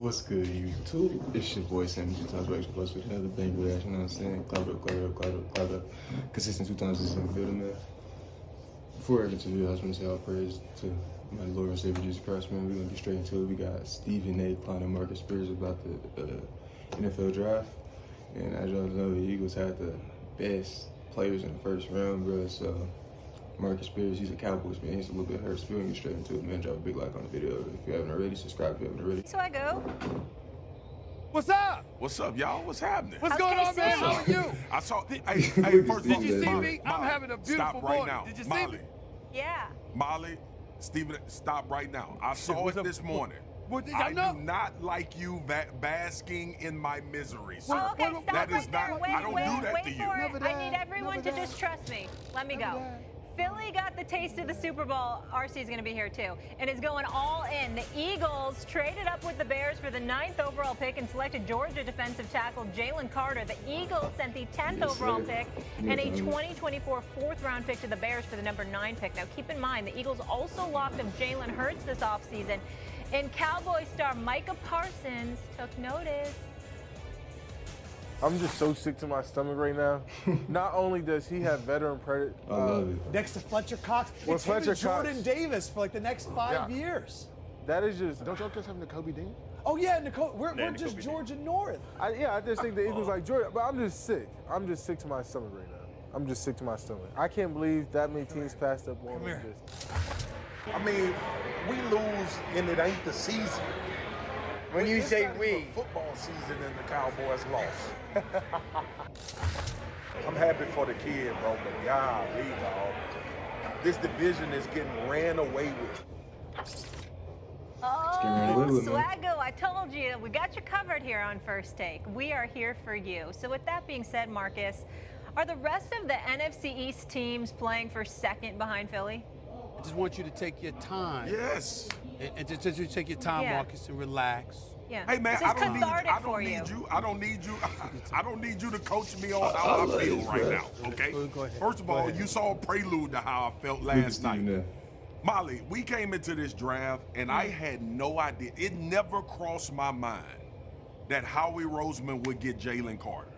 What's good, YouTube? It's your boy Sam. You talk about plus with another bang reaction. You know what I'm saying? Clap up. Consistent 2 times this in the building, man. Before I get to the video, I just want to say all praise to my Lord and Savior Jesus Christ, man. We're gonna get straight into it. We got Stephen A. and Marcus Spears about the NFL draft, and as y'all know, the Eagles had the best players in the first round, bro. So Marcus Spears, he's a Cowboys man. He's a little bit hurt. So we're gonna get straight into it, man. Drop a big like on the video if you haven't already. Subscribe if you haven't already. So I go. What's up? What's up, y'all? What's happening? What's going on, man? How are you? I saw. Hey, first Did of all, you see Molly, me? I'm having a beautiful stop right morning. now. Did you see Molly, me? Yeah. Molly, Stephen, stop right now. I saw What's it up? this morning. What did I I know? do not like you basking in my misery, sir. Oh, okay, stop That right is there. not. Wait, I don't wait, do that wait to you. for Never it. I need that. everyone Never to just that. trust me. Let me Never go. that. Philly got the taste of the Super Bowl. RC is going to be here too, and is going all in. The Eagles traded up with the Bears for the 9th overall pick and selected Georgia defensive tackle Jalen Carter. The Eagles sent the 10th overall pick and a 2024 4th-round pick to the Bears for the number 9 pick. Now, keep in mind, the Eagles also locked up Jalen Hurts this offseason, and Cowboy star Micah Parsons took notice. I'm just so sick to my stomach right now. Not only does he have veteran credit, I love it. Next to Fletcher Cox. Well, It's him and Fletcher Jordan Cox. Davis for like the next 5 Yeah. years. that is just. Don't y'all just have Kobe Dean? Oh yeah, Nicole, we're Nakobe just Dean. Georgia North. I just think the Eagles like Jordan, but I'm just sick. I'm just sick to my stomach right now. I'm just sick to my stomach. I can't believe that many teams passed up on here. this. I mean, we lose and it ain't the season. When you It's say not even we, football season and the Cowboys lost. I'm happy for the kid, bro, but golly, dog. This division is getting ran away with. ran away Oh, with, man. Swaggo, I told you, we got you covered here on First Take. We are here for you. So with that being said, Marcus, are the rest of the NFC East teams playing for second behind Philly? I just want you to take your time. Yes. And just take your time, Yeah. Marcus, and relax. Yeah. Hey man, This is I don't cathartic for need you. you. I don't need you. I don't need you to coach me on how I feel right now. Okay. Go ahead. First of Go all, ahead. you saw a prelude to how I felt Look at last night. Stephen A. Molly, we came into this draft and I had no idea. It never crossed my mind that Howie Roseman would get Jalen Carter.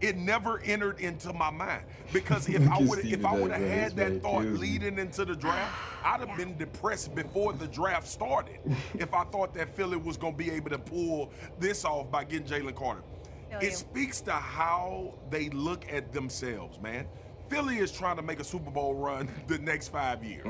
It never entered into my mind because if I would Stephen have A, bro, had this that man thought kills me. leading into the draft, I'd have been depressed before the draft started if I thought that Philly was going to be able to pull this off by getting Jalen Carter. Feel you. It speaks to how they look at themselves, man. Philly is trying to make a Super Bowl run the next 5 years.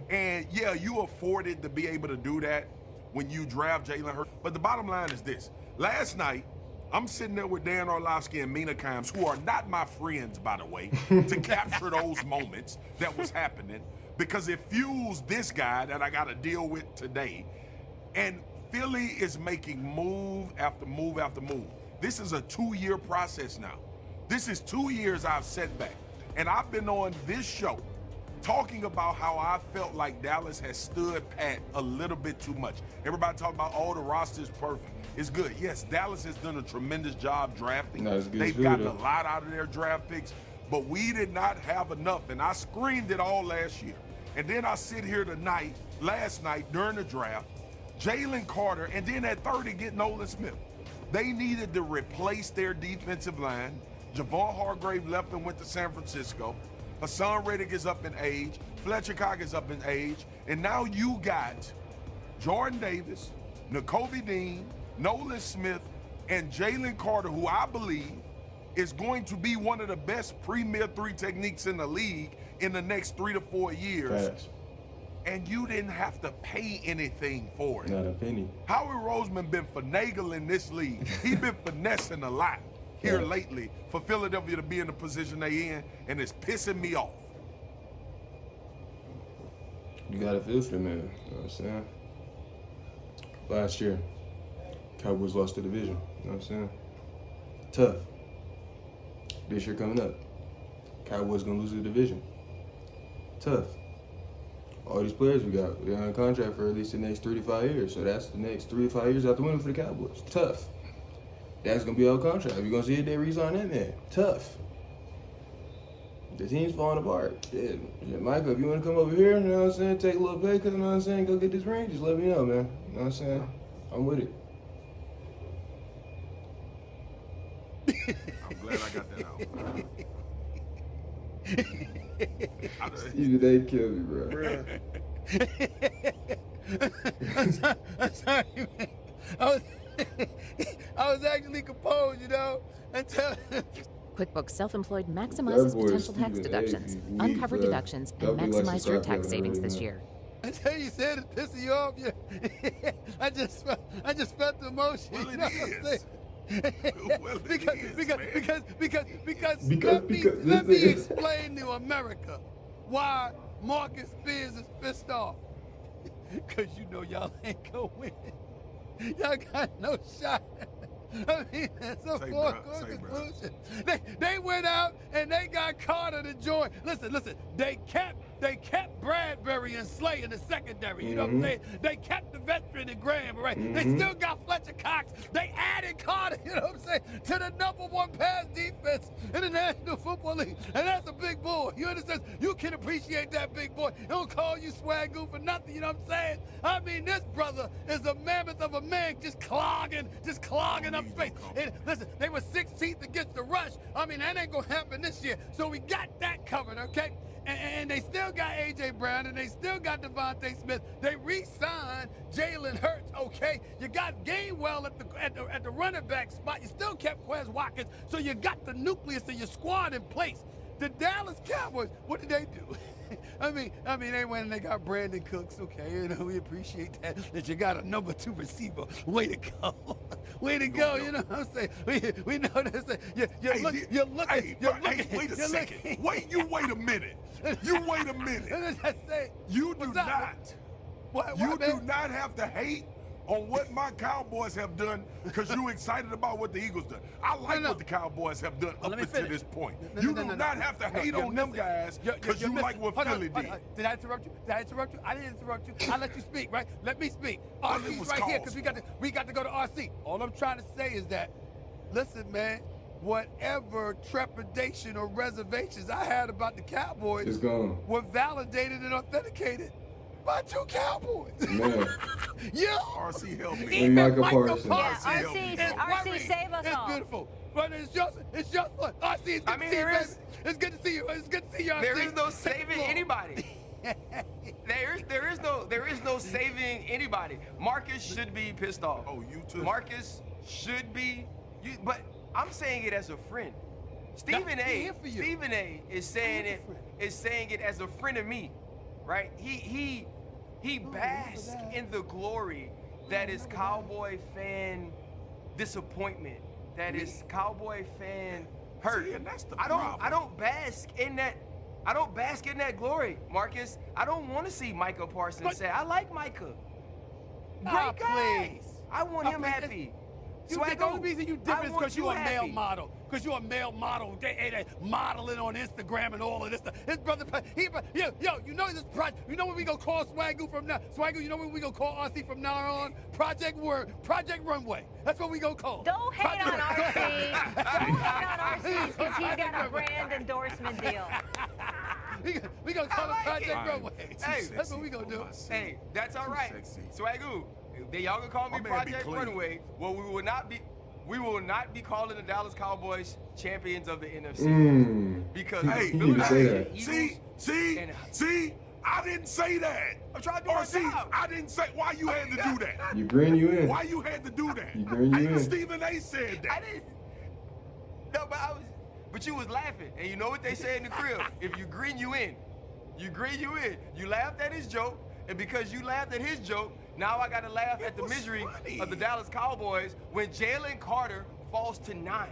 And yeah, you afforded to be able to do that when you draft Jalen Hurts. But the bottom line is this. Last night, I'm sitting there with Dan Orlovsky and Mina Kimes, who are not my friends, by the way, to capture those moments that was happening because it fuels this guy that I got to deal with today. And Philly is making move after move after move. This is a 2-year process now. This is 2 years I've set back. And I've been on this show talking about how I felt like Dallas has stood pat a little bit too much. Everybody talking about, oh, the roster is perfect. It's good. Yes, Dallas has done a tremendous job drafting. Not as good as They've Philly, gotten a though. lot out of their draft picks, but we did not have enough. And I screamed it all last year. And then I sit here last night during the draft, Jalen Carter, and then at 30 get Nolan Smith. They needed to replace their defensive line. Javon Hargrave left and went to San Francisco. Hassan Reddick is up in age. Fletcher Cox is up in age. And now you got Jordan Davis, Nakobe Dean, Nolan Smith, and Jalen Carter, who I believe is going to be one of the best premier 3 techniques in the league in the next 3 to 4 years. Facts. And you didn't have to pay anything for it. Not a penny. Howie Roseman been finagling this league. He been finessing a lot here Yeah. lately for Philadelphia to be in the position they in, and it's pissing me off. You gotta feel for the man. You know what I'm saying? Last year, Cowboys lost the division. You know what I'm saying? Tough. This year coming up, Cowboys gonna lose the division. Tough. All these players we got, they're on contract for at least the next 3 to 5 years. So that's the next 3 to 5 years out the window for the Cowboys. Tough. That's gonna be our contract. You're gonna see if they resign that man. Tough. The team's falling apart. Shit, Michael, if you wanna come over here, you know what I'm saying, take a little pay cut, you know what I'm saying, go get this ring, just let me know, man. You know what I'm saying? I'm with it. I'm glad I got that out. Stephen A. killed me, bro. I'm sorry, man. I was actually composed, you know, until. QuickBooks Self-Employed That maximizes boy potential tax Stephen A. deductions, be weak, uncover bruh. deductions, That and be like maximize your society tax having savings a this really year. Until you said it pissing you off, yeah. I just felt the emotion. Well, you know it what I'm is. saying? Well, it because, is, because, man. because let me explain to America why Marcus Spears is pissed off. Because you know y'all ain't gonna win. Y'all got no shot. I mean, that's a Say, foregone bruh, say, bruh. conclusion. They went out and they got Carter to join. Listen, they kept Bradbury and Slay in the secondary. You know what I'm saying? They kept the veteran in Graham, right? They still got Fletcher Cox. They added Carter, you know what I'm saying, to the #1 pass defense in the National Football League. And that's a big boy. You understand? You can appreciate that big boy. He don't call you swagoo for nothing, you know what I'm saying? I mean, this brother is a mammoth of a man just clogging up space. And listen, they were 16th against the rush. I mean, that ain't gonna happen this year. So we got that covered, okay? And they still got A.J. Brown, and they still got Devontae Smith. They re-signed Jalen Hurts, okay? You got Gainwell at the running back spot. You still kept Quez Watkins, so you got the nucleus of your squad in place. The Dallas Cowboys, what did they do? I mean, they went and they got Brandon Cooks, okay? You know, we appreciate that you got a #2 receiver. Way to go. Way to go, you know what I'm saying? We know this. You're looking. Wait a second. Wait a minute. You wait a minute. You do not. You do not have to hate on what my Cowboys have done because you're excited about what the Eagles done. I like what the Cowboys have done up until this point. You do not have to hate on them guys because you like what Philly did. Did I interrupt you? I didn't interrupt you. I let you speak, right? Let me speak. Well, it RC's was right here because called we got to go to RC. All I'm trying to say is that, listen, man, whatever trepidation or reservations I had about the Cowboys It's gone. were validated and authenticated by 2 Cowboys. Man. Yeah. RC help me. Even Micah Micah Parsons. Parsons Yeah, is RC worried. save us It's all. beautiful. But it's just fun. RC, it's good to see you, baby. It's good to see you. It's good to see you, RC. There is no saving anybody. There is no saving anybody. Marcus should be pissed off. Oh, you too. Marcus should be. But I'm saying it as a friend. Stephen A. is saying it as a friend of me, right? He basks in the glory that is Cowboy fan disappointment, that is Cowboy fan hurt. See, and that's the I problem. don't bask in that glory, Marcus. I don't want to see Micah Parsons say, I like Micah. Great guy. Please. I want him please. happy. You think the only reason you different is because you're a male happy. model. Because you're a male model. They modeling on Instagram and all of this stuff. His brother, you know this project. You know what we gonna call Swagoo from now? Swagoo, you know what we gonna call RC from now on? Project Runway. That's what we gonna call. Don't hate on RC. Don't hate on RC because he's got a brand endorsement deal. we gonna call it like Project it. Runway. Hey, that's what we gonna do. Hey, that's all Too right. sexy. Swagoo, y'all can call me My man be Project clean. Runway. Well, we will not be calling the Dallas Cowboys champions of the NFC because Hey, the you need to say Philadelphia that. Eagles See, I didn't say that. I'm trying to do my job. I didn't say why you had to do that. You grin you in. Why you had to do that? You grin you Even in. Stephen A. said I that. didn't. No, but you was laughing, and you know what they say in the crib? If you grin, you in. You grin, you in. You laughed at his joke, and because you laughed at his joke, now I got to laugh at the was misery funny. of the Dallas Cowboys when Jalen Carter falls to 9.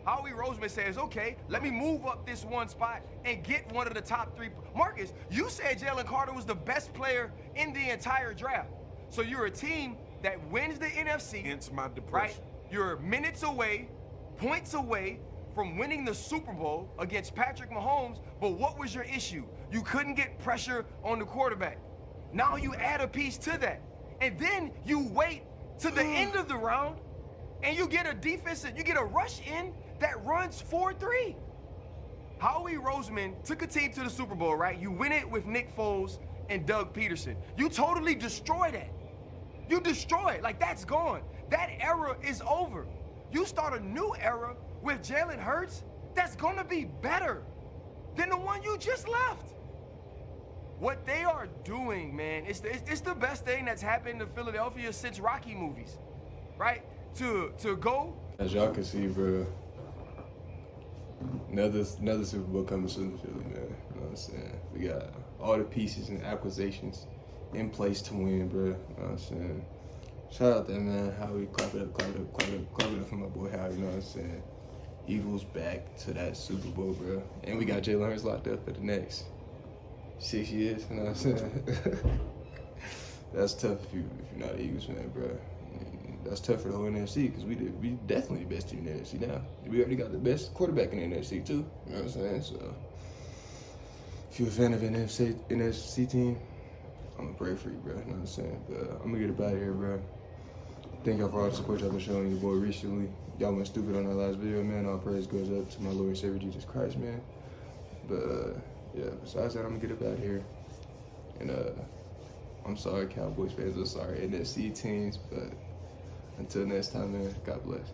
Howie Roseman says, okay, let me move up this one spot and get one of the top 3. Marcus, you said Jalen Carter was the best player in the entire draft. So you're a team that wins the NFC. Hence my Right? depression. You're minutes away, points away from winning the Super Bowl against Patrick Mahomes, but what was your issue? You couldn't get pressure on the quarterback. Now you add a piece to that. And then you wait to the end of the round and you get a rush in that runs 4-3. Howie Roseman took a team to the Super Bowl, right? You win it with Nick Foles and Doug Peterson. You totally destroy that. You destroy it. Like, that's gone. That era is over. You start a new era with Jalen Hurts that's gonna be better than the one you just left. What they are doing, man, it's the best thing that's happened to Philadelphia since Rocky movies, right? To go. As y'all can see, bro, another Super Bowl coming soon to Philly, man. You know what I'm saying? We got all the pieces and acquisitions in place to win, bro. You know what I'm saying? Shout out there, man. Howie, clap it up for my boy Howie, you know what I'm saying? Eagles back to that Super Bowl, bro. And we got Jalen Hurts locked up for the next 6 years, you know what I'm saying? That's tough if you're not an Eagles fan, bro. That's tough for the whole NFC because we definitely the best team in the NFC now. We already got the best quarterback in the NFC too. You know what I'm saying? So if you're a fan of an NFC team, I'm gonna pray for you, bro. You know what I'm saying? But I'm gonna get up out of here, bro. Thank y'all for all the support y'all been showing your boy recently. Y'all went stupid on that last video, man. All praise goes up to my Lord and Savior Jesus Christ, man. But yeah, besides that, I'm gonna get up out of here. And I'm sorry, Cowboys fans. I'm sorry, NFC teams. But until next time, man, God bless.